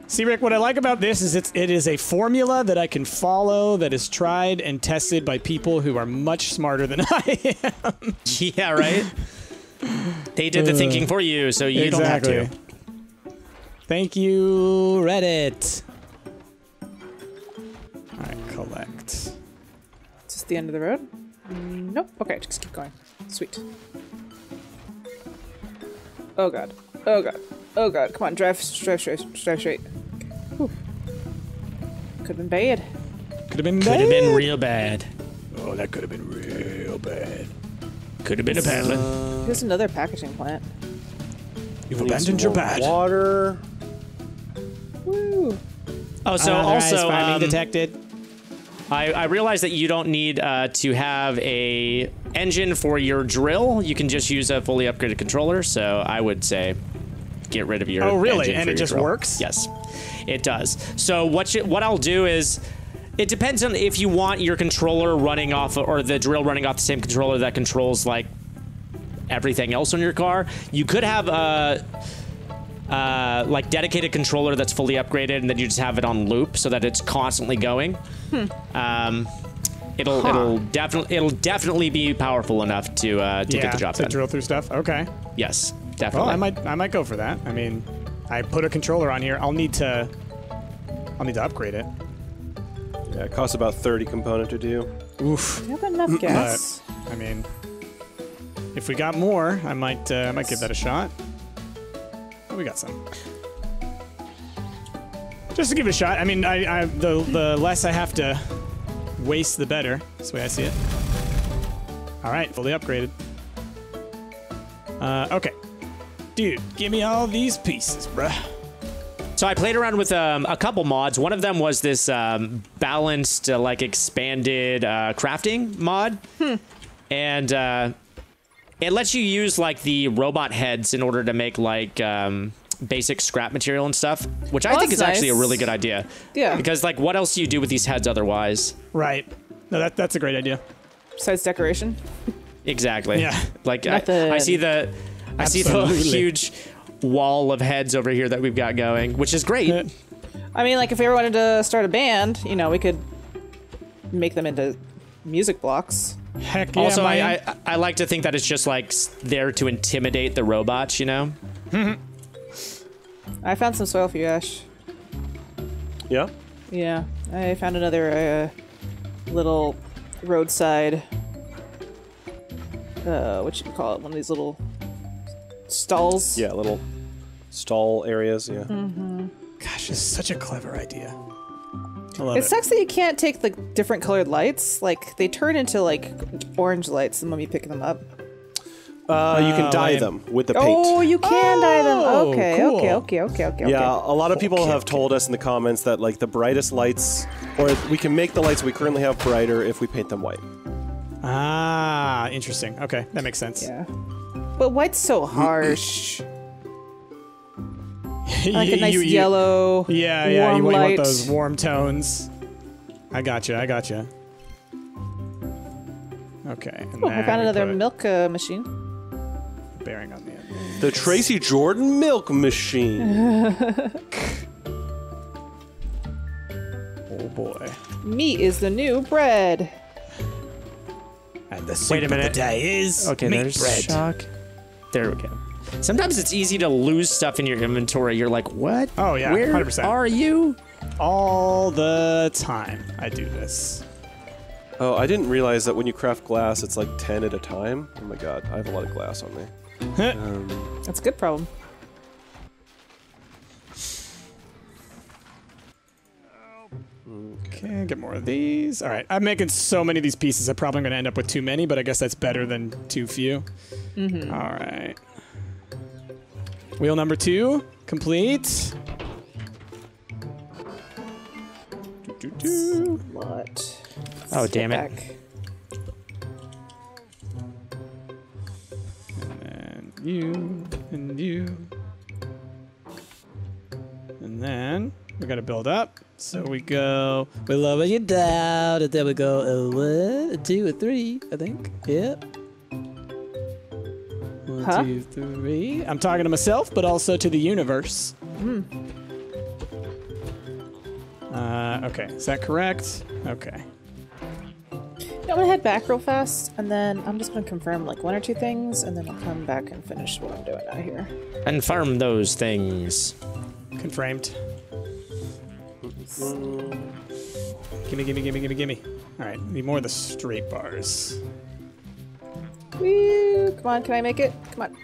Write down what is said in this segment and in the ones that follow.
See, Rick, what I like about this is it is a formula that I can follow that is tried and tested by people who are much smarter than I am. Yeah, right? They did the thinking for you, so you don't have to. Thank you, Reddit. All right, collect. Is this the end of the road? Nope. Okay, just keep going. Sweet. Oh god. Oh god. Oh god. Come on, drive straight. Whew. Could have been bad. Could have been Could have been real bad. Oh, that could have been real bad. Could have been a paddling. Here's another packaging plant. You've abandoned your bad. Water. Woo. Oh, so also farming detected. I realized that you don't need to have a engine for your drill. You can just use a fully upgraded controller. So I would say get rid of your. Oh, really? engine And for it your just drill. works? Yes, it does. So what I'll do is, it depends on if you want your controller running off or the drill running off the same controller that controls like everything else on your car. You could have a like dedicated controller that's fully upgraded, and then you just have it on loop so that it's constantly going. It'll definitely be powerful enough to get the job done. To drill through stuff. Okay. Yes, definitely. Well, I might go for that. I mean, I put a controller on here. I'll need to upgrade it. Yeah, it costs about 30 component to do. Oof. You have enough gas. But, I mean, if we got more, I might give that a shot. Oh, we got some. Just to give it a shot. I mean, the less I have to waste, the better. That's the way I see it. All right, fully upgraded. Okay. Dude, give me all these pieces, bruh. So I played around with a couple mods. One of them was this balanced, like expanded crafting mod. And it lets you use like the robot heads in order to make like basic scrap material and stuff, which I think is actually a really good idea. Yeah. Because like, what else do you do with these heads otherwise? Right. No, that's a great idea. Besides decoration. Exactly. Yeah. Like I see the huge wall of heads over here that we've got going, which is great. I mean, like if we ever wanted to start a band, you know, we could make them into music blocks. Heck yeah, Also, man. I like to think that it's just like there to intimidate the robots, you know? I found some soil for you, Ash. Yeah? Yeah, I found another little roadside, what you call it, one of these little stalls. Yeah, little stall areas, yeah. Gosh, this is such a clever idea. I love It sucks that you can't take the different colored lights. Like, they turn into, like, orange lights when you pick them up. You can dye them with the paint. Oh, you can dye them. Oh, Okay, cool. okay. Yeah, a lot of people have told us in the comments that like the brightest lights, or we can make the lights we currently have brighter if we paint them white. Ah, interesting. Okay, that makes sense. Yeah. But white's so harsh. I like a nice yellow. Yeah, warm you light. want those warm tones. I gotcha. Okay. And Oh, I then found we another put milk machine. bearing on the end. The Tracy Jordan milk machine. Oh boy. Meat is the new bread. And the Wait soup a of the minute. day is Okay, meat there's bread. shock. There we go. Sometimes it's easy to lose stuff in your inventory. You're like, what? Oh, yeah, Where 100%. are you? All the time I do this. Oh, I didn't realize that when you craft glass, it's like 10 at a time. Oh my god, I have a lot of glass on me. That's a good problem. Okay, get more of these. All right, I'm making so many of these pieces. I'm probably going to end up with too many, but I guess that's better than too few. All right. Wheel number 2, complete. What? Oh, damn it. And you. And then we got to build up. So we go, we lower you down, and then we go a 1, a 2, a 3, I think. Yep. 1, 2, 3. I'm talking to myself, but also to the universe. Okay, is that correct? Okay. I'm gonna head back real fast, and then I'm just gonna confirm like 1 or 2 things, and then I'll come back and finish what I'm doing out here. Confirm those things. Confirmed. Gimme, gimme, gimme, gimme, gimme. All right, need more of the straight bars. Woo! Come on, can I make it? Come on.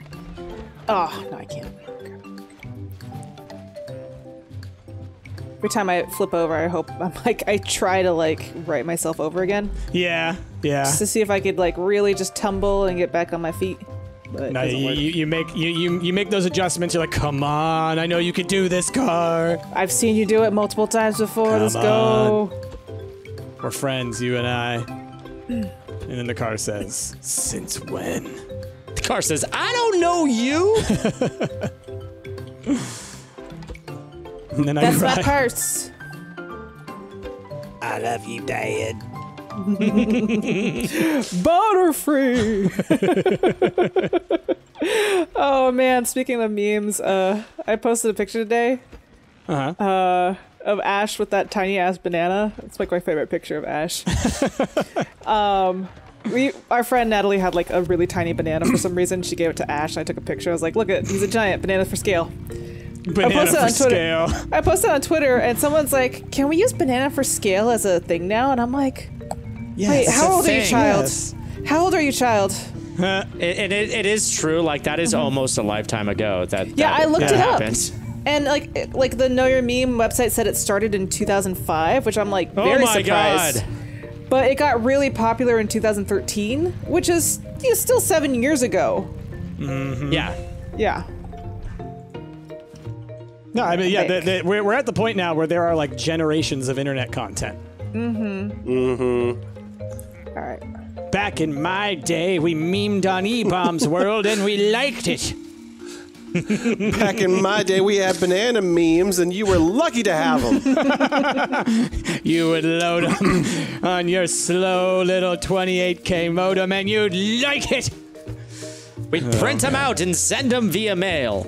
Oh, no, I can't. Okay. Every time I flip over, I try to like right myself over again. Yeah, yeah. Just to see if I could like really just tumble and get back on my feet. But it No, doesn't work. you make those adjustments. You're like, come on, I know you can do this, car. I've seen you do it multiple times before. Let's go. We're friends, you and I. And then the car says, "Since when?" The car says, I don't know you. And then That's I my ride. purse. I love you, Dad. Butterfree. Oh man, speaking of memes, I posted a picture today of Ash with that tiny ass banana. It's like my favorite picture of Ash. Our friend Natalie had like a really tiny banana for some reason. She gave it to Ash. I took a picture. I was like, look at, he's a giant banana for scale. Banana for scale. I posted on Twitter and someone's like, can we use banana for scale as a thing now? And I'm like, Yes, wait, how old are you, child? Yes. How old are you, child? It is true. Like that is almost a lifetime ago. Yeah, I looked it up. happened. And like the Know Your Meme website said it started in 2005, which I'm like very surprised. God. But it got really popular in 2013, which is still 7 years ago. Yeah. Yeah. No, I mean, yeah, we're at the point now where there are like generations of internet content. All right. Back in my day, we memed on E-Bomb's World and we liked it. Back in my day, we had banana memes, and you were lucky to have them. You would load them on your slow little 28K modem and you'd like it. We'd print them out and send them via mail.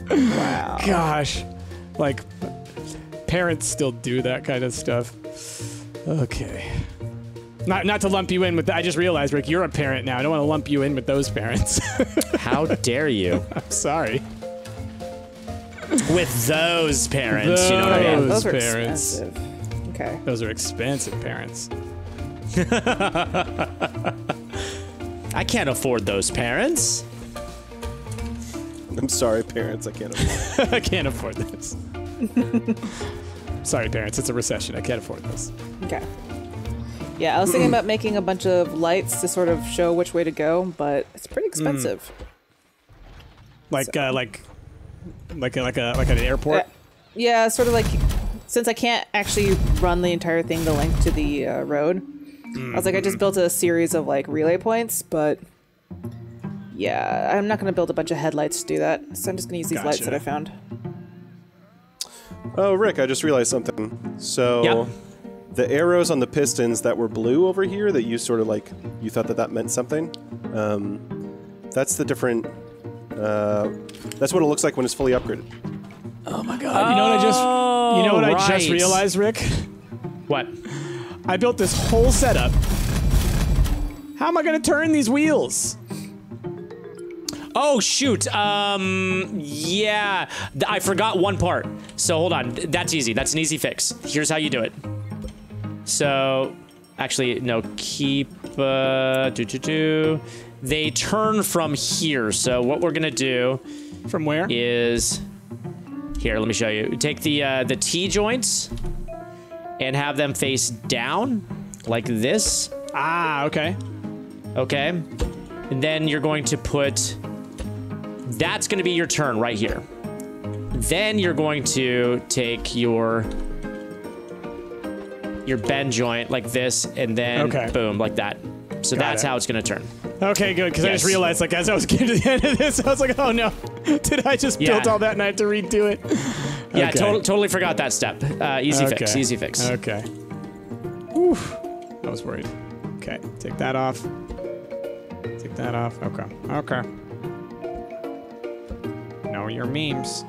Wow. Gosh, like parents still do that kind of stuff. Okay. Not to lump you in with that. I just realized, Rick, you're a parent now. I don't want to lump you in with those parents. How dare you? I'm sorry. With those parents, you know what I mean? Those are parents. expensive. Okay. Those are expensive parents. I can't afford those parents. I'm sorry, parents. I can't afford it. I can't afford this. Sorry, parents. It's a recession. I can't afford this. Okay. Yeah, I was thinking about making a bunch of lights to sort of show which way to go, but it's pretty expensive. Like like an airport. Yeah, sort of like, since I can't actually run the entire thing the length to the road, I was like, I just built a series of like relay points, but yeah, I'm not going to build a bunch of headlights to do that, so I'm just going to use these lights that I found. Oh, Rick, I just realized something. So, Yep. the arrows on the pistons that were blue over here that you sort of like, you thought that meant something, that's the different, that's what it looks like when it's fully upgraded. Oh my god! You know what I just right. realized, Rick? What? I built this whole setup. How am I gonna turn these wheels? Oh, shoot. Yeah. I forgot one part. So hold on. That's easy. That's an easy fix. Here's how you do it. So, actually, no. Keep, They turn from here. So what we're gonna do From where? is... Here, let me show you. Take the T-joints and have them face down, like this. Ah, okay. Okay? And then you're going to put... That's going to be your turn right here. Then you're going to take your bend joint like this, and then boom, like that. So that's how it's going to turn. Okay, good, because I just realized, like, as I was getting to the end of this, I was like, oh no, did I just build all that and I have to redo it? Yeah, totally forgot that step. Easy fix, easy fix. Okay. Whew. I was worried. Okay, take that off. Take that off. Okay. Okay. Know your memes.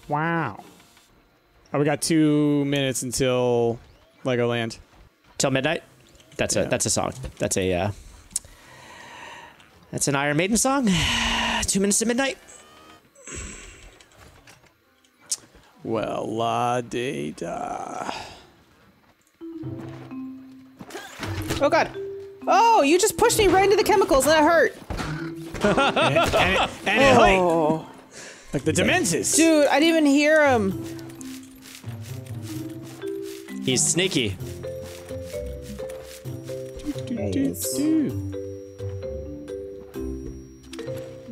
Wow. Oh, we got 2 minutes until Legoland. Till midnight. That's a song. That's an Iron Maiden song. 2 minutes to midnight. Well, la de da. Oh god. Oh, you just pushed me right into the chemicals and that hurt. and it hurt. Like the Dementors. Dude, I didn't even hear him. He's sneaky. I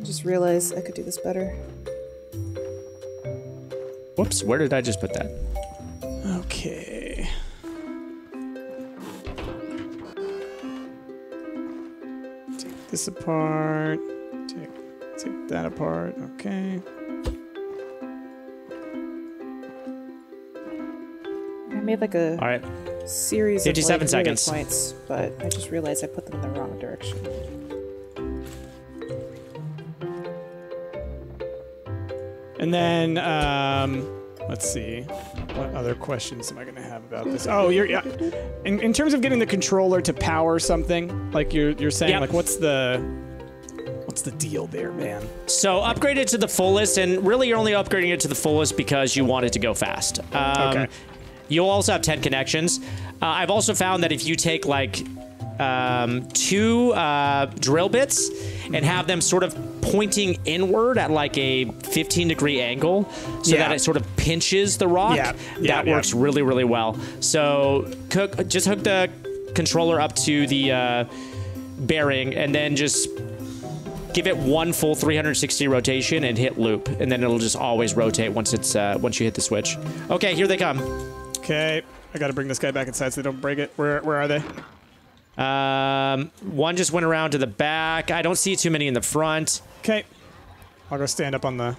just realized I could do this better. Whoops, where did I just put that? Okay. Take this apart. Take that apart. Okay. I made like a All right. series 57 of like, relay seconds. points, but I just realized I put them in the wrong direction. And then, let's see. What other questions am I going to have about this? Oh, in terms of getting the controller to power something, like you're saying, Yep. like what's the deal there, man? So upgrade it to the fullest, and really you're only upgrading it to the fullest because you want it to go fast. Okay. You'll also have 10 connections. I've also found that if you take like 2 drill bits and have them sort of pointing inward at like a 15-degree angle so that it sort of pinches the rock, that works really, really well. So just hook the controller up to the bearing and then just give it one full 360 rotation and hit loop, and then it'll just always rotate once you hit the switch. Okay, here they come. Okay, I got to bring this guy back inside so they don't break it. Where are they? One just went around to the back. I don't see too many in the front. Okay, I'll go stand up on the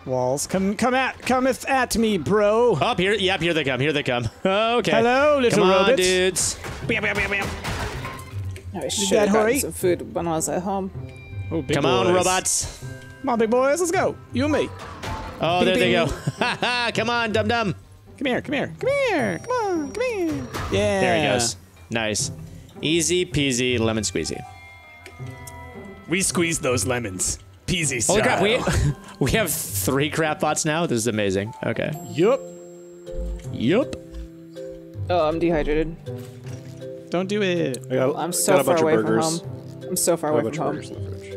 walls. Cometh at me, bro. Up here, yep, here they come. Here they come. Okay. Hello, little come on, robots. dudes. Bam, bam, bam, bam. I should have gotten some food when I was at home. Oh, big Come boys. on, robots. Come on, big boys. Let's go. You and me. Oh, Bing, there they bing. go. Come on, dum dum. Come here. Come on. Come here. Yeah. There he goes. Nice. Easy peasy lemon squeezy. We squeezed those lemons. Peasy style. Holy crap, we have 3 crap bots now? This is amazing. Okay. Yup. Oh, I'm dehydrated. Don't do it. I'm so far away from home. I'm so far away from home. Burgers in the fridge.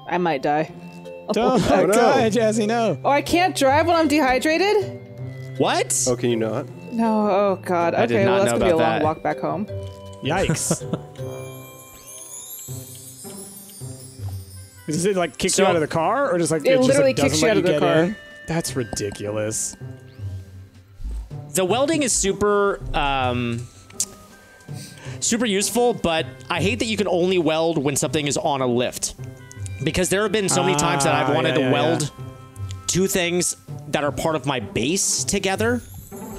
I might die. Don't die, Jazzy, no. Oh, I can't drive when I'm dehydrated? What? Oh, can you not? No, oh god. I did Okay, not well that's know gonna be a about long that. walk back home. Yikes. Does it like kick you out of the car, or just like It just, literally like, doesn't kicks you let out of the get car. in? That's ridiculous. The welding is super useful, but I hate that you can only weld when something is on a lift. Because there have been so many times that I've wanted to weld 2 things that are part of my base together.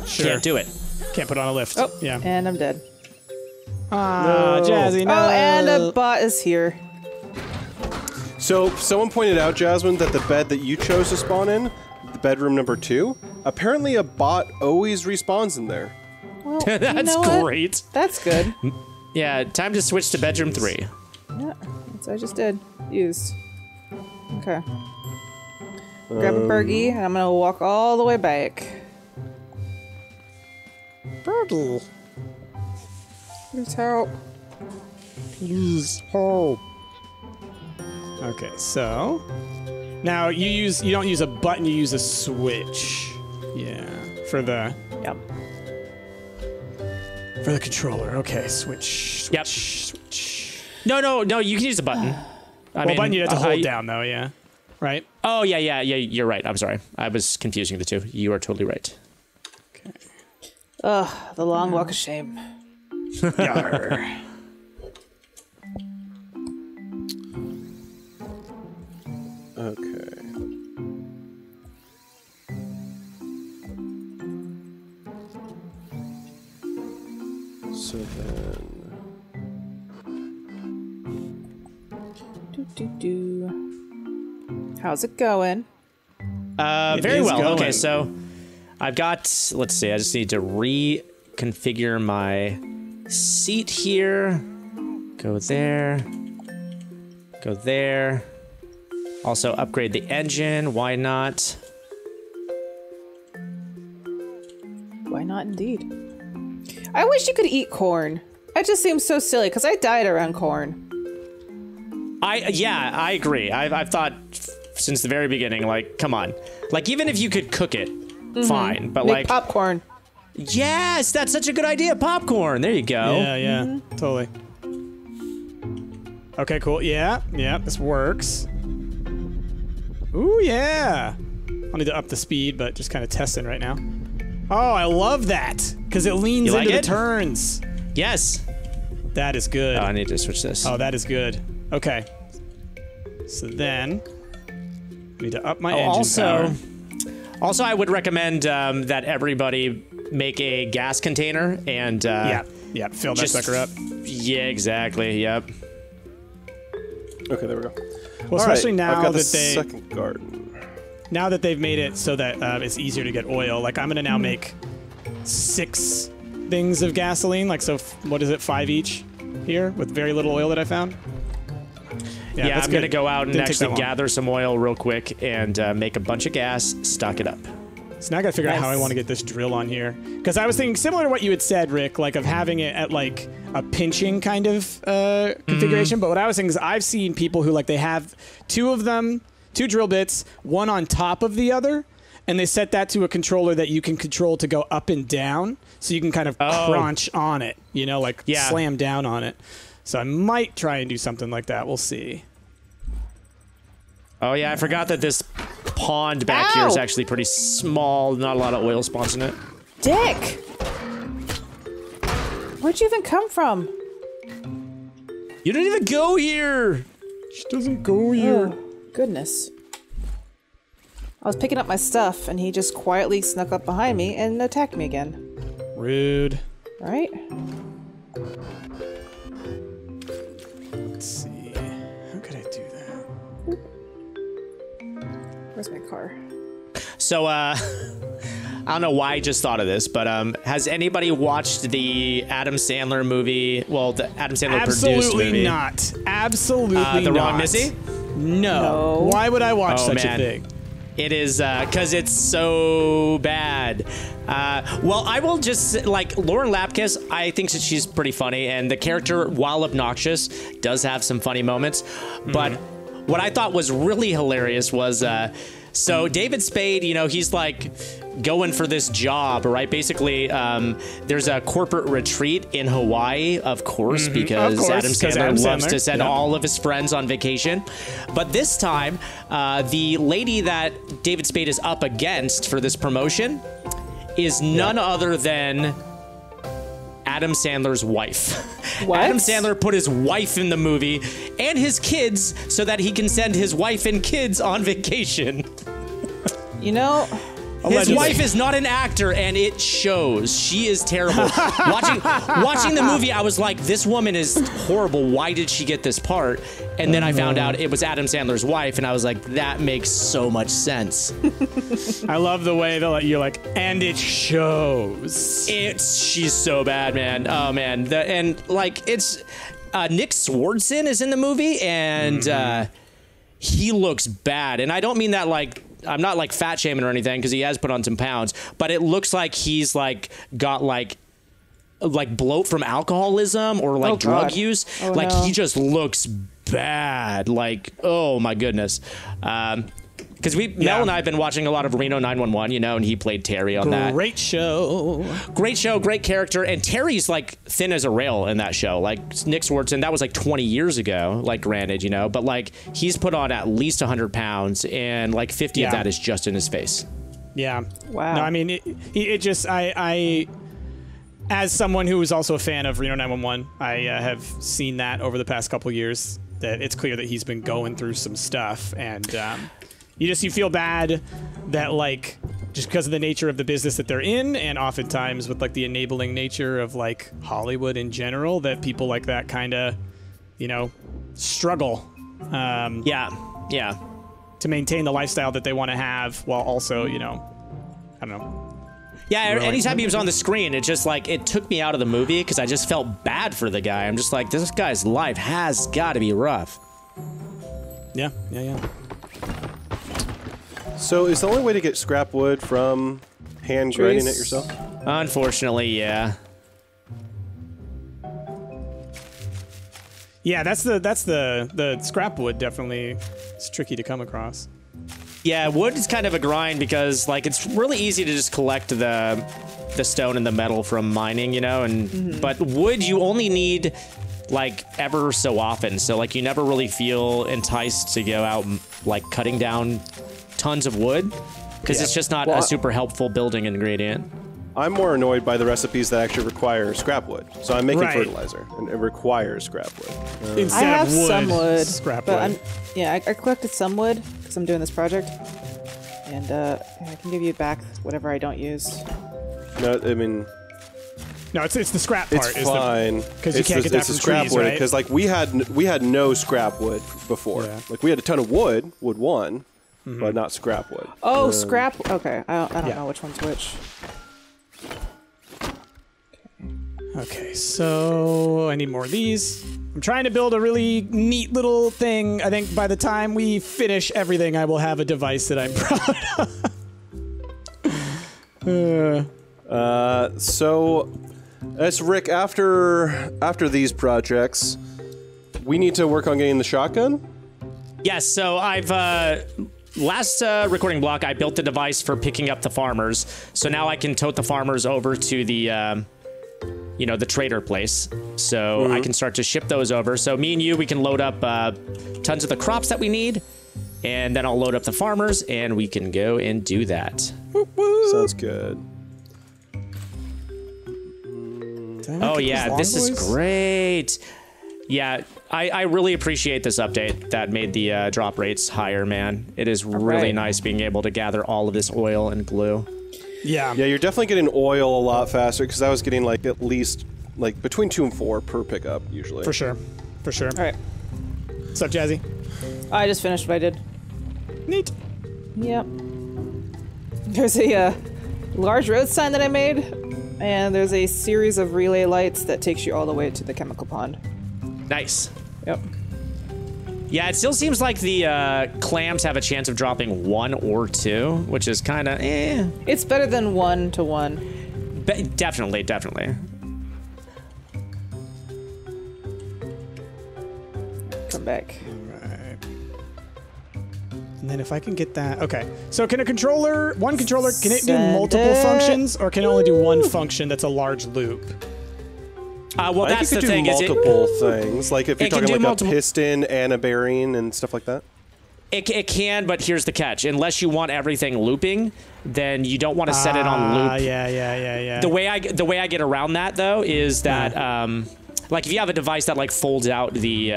Sure. Can't do it. Can't put on a lift. Oh, yeah. and I'm dead. Jazzy, no. Oh, and a bot is here. So, someone pointed out, Jasmine, that the bed that you chose to spawn in, the bedroom number 2, apparently a bot always respawns in there. Well, That's you know what? great. That's good. Yeah, time to switch to bedroom 3. Yeah, that's what I just did. Used. Okay. Grab a burgie, and I'm gonna walk all the way back. Birdle. Please help. Please help. Okay, so now you don't use a button, you use a switch. Yeah, for the Yep. controller. Okay, switch. Yep. Switch. No, you can use a button. Button you have to hold down though, yeah. Right? Oh, yeah, you're right. I'm sorry. I was confusing the 2. You are totally right. Okay. Ugh, the long walk of shame. Yarr. Okay. So then... How's it going? Very well. going. Okay, so I've got, let's see, I just need to reconfigure my seat here. Go there. Go there. Also upgrade the engine. Why not? Why not indeed? I wish you could eat corn. That just seems so silly because I died around corn. Yeah, I agree. I've thought since the very beginning, like, come on. Like, even if you could cook it, fine. But, Make like, popcorn. yes, that's such a good idea. Popcorn. There you go. Yeah, totally. Okay, cool. Yeah, this works. Ooh, yeah. I'll need to up the speed, but just kind of testing right now. Oh, I love that because it leans You like into it? the turns. Yes. That is good. Oh, I need to switch this. Oh, that is good. Okay. So then, I need to up my engine power. Also, I would recommend that everybody make a gas container and Yeah, fill that just sucker up. Yeah, exactly. Yep. Okay, there we go. Well, All right, especially now I've got that the they second garden. now that they've made it so that it's easier to get oil. Like I'm gonna now make 6 things of gasoline. Like so, what is it? 5 each here with very little oil that I found. Yeah, that's I'm good. gonna go out and Didn't take that actually long. gather some oil real quick and make a bunch of gas, stock it up. So now I gotta figure out how I Nice. want to get this drill on here. Because I was thinking similar to what you had said, Rick, like of having it at like a pinching kind of configuration. But what I was thinking is I've seen people who like they have 2 of them, 2 drill bits, one on top of the other, and they set that to a controller that you can control to go up and down. So you can kind of crunch on it, you know, like slam down on it. So I might try and do something like that. We'll see. Oh yeah, I forgot that this pond back here is actually pretty small. Not a lot of oil spots in it. Dick! Where'd you even come from? You didn't even go here. She doesn't go here. Oh, goodness. I was picking up my stuff, and he just quietly snuck up behind me and attacked me again. Rude. Right? Let's see. How could I do that? Where's my car? So, I don't know why I just thought of this, but has anybody watched the Adam Sandler movie? Well, the Adam Sandler produced Absolutely movie. not. Absolutely not. The Wrong Missy? No. Why would I watch Oh, such man. a thing? It is because it's so bad. Well, I will just like Lauren Lapkus. I think that she's pretty funny, and the character, while obnoxious, does have some funny moments. But what I thought was really hilarious was so David Spade. You know, he's like going for this job, right? Basically, there's a corporate retreat in Hawaii, of course, because Adam Sandler loves to send all of his friends on vacation. But this time, the lady that David Spade is up against for this promotion is none other than Adam Sandler's wife. What? Adam Sandler put his wife in the movie and his kids so that he can send his wife and kids on vacation. You know, His wife is not an actor, and it shows. She is terrible. Watching the movie, I was like, this woman is horrible. Why did she get this part? And then I found out it was Adam Sandler's wife, and I was like, that makes so much sense. I love the way that you're like, and it shows. She's so bad, man. Oh, man. It's Nick Swardson is in the movie, and he looks bad. And I don't mean that I'm not like fat shaming or anything because he has put on some pounds, but it looks like he's like got like bloat from alcoholism or like drug use. Oh, like no. he just looks bad. Like, oh my goodness. Because Mel and I have been watching a lot of Reno 911, you know, and he played Terry on that. Great show. Great show, great character, and Terry's like thin as a rail in that show. Like Nick Swardson, that was like 20 years ago, like granted, you know, but like he's put on at least 100 pounds, and like 50 of that is just in his face. Yeah. Wow. No, I mean, it just, I, as someone who is also a fan of Reno 911, I have seen that over the past couple years, that it's clear that he's been going through some stuff, and you feel bad that like just because of the nature of the business that they're in, and oftentimes with like the enabling nature of like Hollywood in general, that people like that kind of, you know, struggle. Yeah. to maintain the lifestyle that they want to have, while also, you know, I don't know. Yeah, anytime he was on the screen, it just like it took me out of the movie because I just felt bad for the guy. I'm just like, this guy's life has got to be rough. Yeah. So is the only way to get scrap wood from hand grinding it yourself? Unfortunately, yeah. Yeah, that's the scrap wood definitely. It's tricky to come across. Yeah, wood is kind of a grind because like it's really easy to just collect the stone and the metal from mining, you know, and but wood you only need like ever so often, so like you never really feel enticed to go out like cutting down tons of wood because it's just not a super helpful building ingredient. I'm more annoyed by the recipes that actually require scrap wood. So I'm making fertilizer, and it requires scrap wood. Instead I have of wood, some wood, scrap but wood. I collected some wood because I'm doing this project, and I can give you back whatever I don't use. No, I mean, no, it's the scrap part. it's fine because you can't get that it's from the scrap trees, wood right? because like we had no scrap wood before. Yeah. Like we had a ton of wood one, but not scrap wood. Oh, scrap. Okay, I don't know which one's which. Okay, so I need more of these. I'm trying to build a really neat little thing. I think by the time we finish everything, I will have a device that I'm proud of. So, as Rick, after these projects, we need to work on getting the shotgun. Yes, so I've last recording block I built the device for picking up the farmers, so now I can tote the farmers over to the you know, the trader place, so I can start to ship those over. So me and you, we can load up tons of the crops that we need, and then I'll load up the farmers, and we can go and do that. Sounds good. Oh yeah, this is great. Yeah, I really appreciate this update that made the drop rates higher, man. It is really nice being able to gather all of this oil and glue. Yeah, you're definitely getting oil a lot faster because I was getting like at least like between 2 and 4 per pickup usually. For sure. All right. What's up, Jazzy? I just finished what I did. Neat. Yep. There's a large road sign that I made, and there's a series of relay lights that takes you all the way to the chemical pond. Nice. Yep. Yeah, it still seems like the clams have a chance of dropping 1 or 2, which is kind of eh. It's better than 1 to 1. Definitely. Come back. Right. And then if I can get that, okay. So can one controller, can it do multiple functions, or can it only do one function that's a large loop? Well, that's the thing. Multiple things, like if you're talking like a piston and a bearing and stuff like that. It can, but here's the catch: unless you want everything looping, then you don't want to set it on loop. Yeah. The way I get around that though is that like if you have a device that like folds out the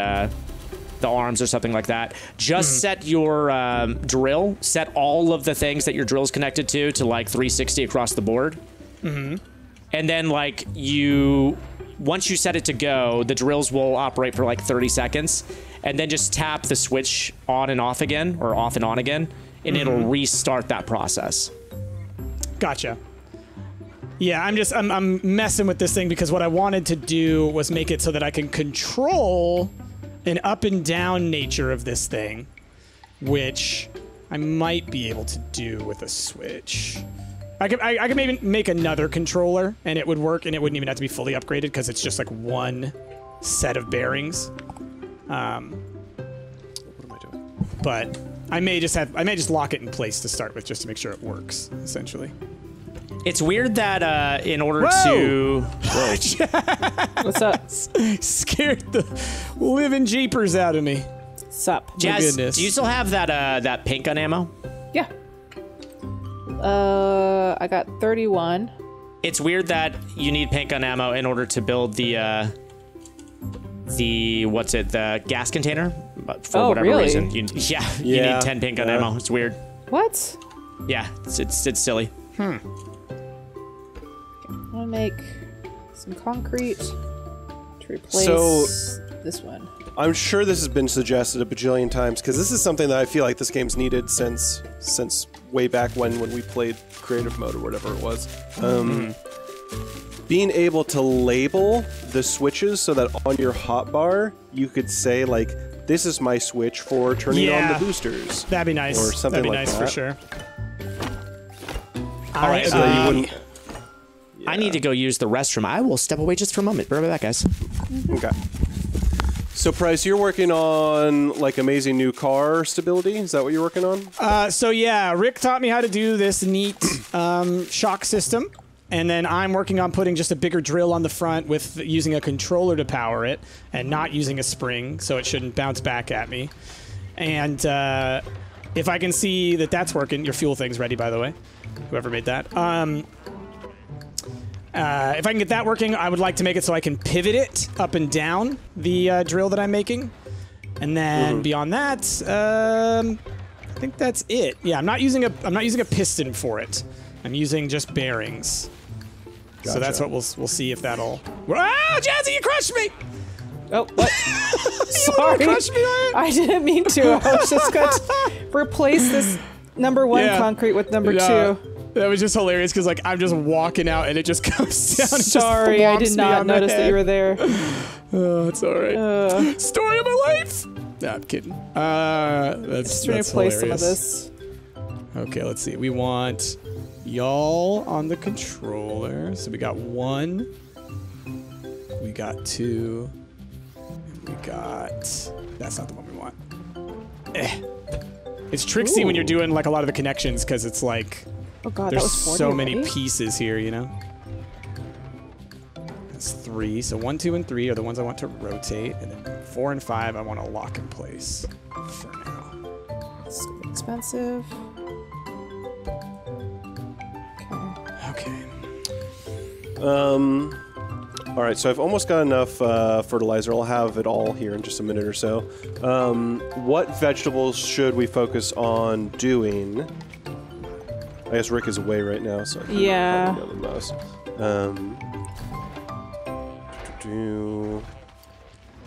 arms or something like that, just set your drill, set all of the things that your drill's connected to like 360 across the board, and then like once you set it to go, the drills will operate for like 30 seconds, and then just tap the switch on and off again, or off and on again, and it'll restart that process. Gotcha. Yeah, I'm messing with this thing because what I wanted to do was make it so that I can control an up and down nature of this thing, which I might be able to do with a switch. I could maybe make another controller and it would work, and it wouldn't even have to be fully upgraded because it's just like one set of bearings. What am I doing? But I may just lock it in place to start with just to make sure it works, essentially. It's weird that in order to... What's up? Scared the living jeepers out of me. Sup? Jazz, do you still have that pink gun ammo? Yeah. I got 31. It's weird that you need paint gun ammo in order to build the gas container. For whatever reason, you need 10 paint gun ammo. It's weird. What? Yeah, it's silly. I'm gonna make some concrete to replace this one. I'm sure this has been suggested a bajillion times because this is something that I feel like this game's needed since way back when we played creative mode or whatever it was. Being able to label the switches so that on your hotbar you could say like, this is my switch for turning on the boosters. That'd be nice. Or something That'd be like nice that. for sure. All right, So that you wouldn't. I need to go use the restroom. I will step away just for a moment. Be right back, guys. Okay. So, Price, you're working on like amazing new car stability. Is that what you're working on? So yeah, Rick taught me how to do this neat shock system. And then I'm working on putting just a bigger drill on the front with using a controller to power it and not using a spring, so it shouldn't bounce back at me. And if I can see that that's working, your fuel thing's ready, by the way. Whoever made that. If I can get that working, I would like to make it so I can pivot it up and down the drill that I'm making. And then beyond that, I think that's it. Yeah, I'm not using a piston for it. I'm using just bearings. Gotcha. So that's what we'll see if that'll. Ah, Jazzy, you crushed me! Oh, what? Sorry. Crushed me on it? I didn't mean to. I was just going to replace this number 1 concrete with number 2. That was just hilarious because like I'm just walking out and it just goes down. And Sorry, I did not notice that you were there. Oh, it's all right. Story of my life. Nah, I'm kidding. That's Just trying to replace some of hilarious. this. Okay, let's see. We want y'all on the controller. So we got 1. We got 2. And we got. That's not the one we want. It's tricksy when you're doing like a lot of the connections because it's like. Oh god, There's that was 40 so many already? pieces here, you know? That's 3. So 1, 2, and 3 are the ones I want to rotate. And then 4 and 5 I want to lock in place for now. It's expensive. Okay. All right, so I've almost got enough fertilizer. I'll have it all here in just a minute or so. What vegetables should we focus on doing? I guess Rick is away right now, so I can probably know the most.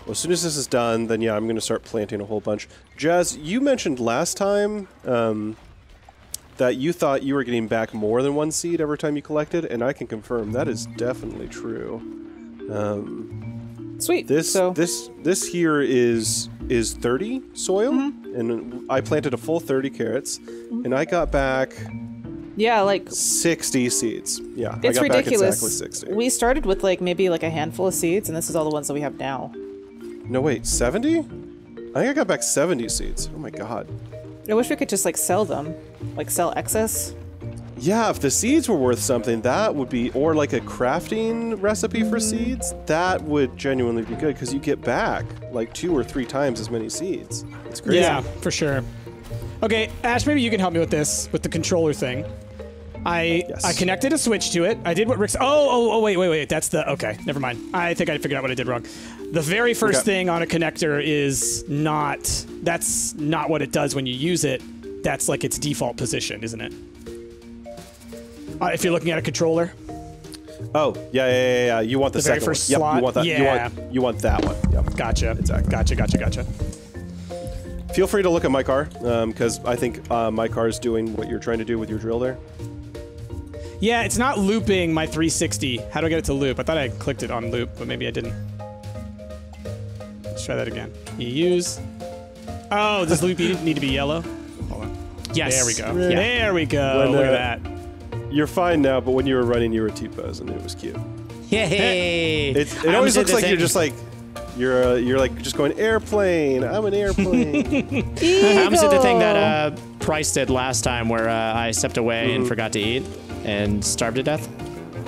Well, as soon as this is done, then yeah, I'm going to start planting a whole bunch. Jazz, you mentioned last time that you thought you were getting back more than 1 seed every time you collected, and I can confirm that is definitely true. Sweet. This here is 30 soil, and I planted a full 30 carrots, and I got back. Yeah, like 60 seeds. Yeah, it's I got ridiculous. back exactly 60. We started with like maybe like a handful of seeds, and this is all the ones that we have now. No, wait, 70? I think I got back 70 seeds. Oh my god. I wish we could just like sell them, like sell excess. Yeah, if the seeds were worth something, that would be, or like a crafting recipe for seeds, that would genuinely be good because you get back like 2 or 3 times as many seeds. It's crazy. Yeah, for sure. Okay, Ash, maybe you can help me with this, with the controller thing. I connected a switch to it. I did what Rick's. Oh, wait. That's the. Okay, never mind. I think I figured out what I did wrong. The very first thing on a connector is not. That's not what it does when you use it. That's like its default position, isn't it? If you're looking at a controller. Oh, yeah. You want the very second first one. slot? Yep, you want that. Yeah. You want that one. Yep. Gotcha. Exactly. Gotcha. Feel free to look at my car, because I think my car is doing what you're trying to do with your drill there. Yeah, it's not looping my 360. How do I get it to loop? I thought I clicked it on loop, but maybe I didn't. Let's try that again. Use. Oh, does loop need to be yellow? Hold on. Yes. There we go. Yeah. There we go. When, Look at that. You're fine now, but when you were running, you were T-posing, and it was cute. Yay! It always looks like you're just like you're like just going airplane. I'm an airplane. I almost did the thing that Price did last time, where I stepped away and forgot to eat and starved to death.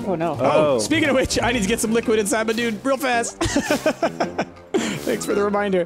Oh no. Oh, speaking of which, I need to get some liquid inside my dude real fast. Thanks for the reminder.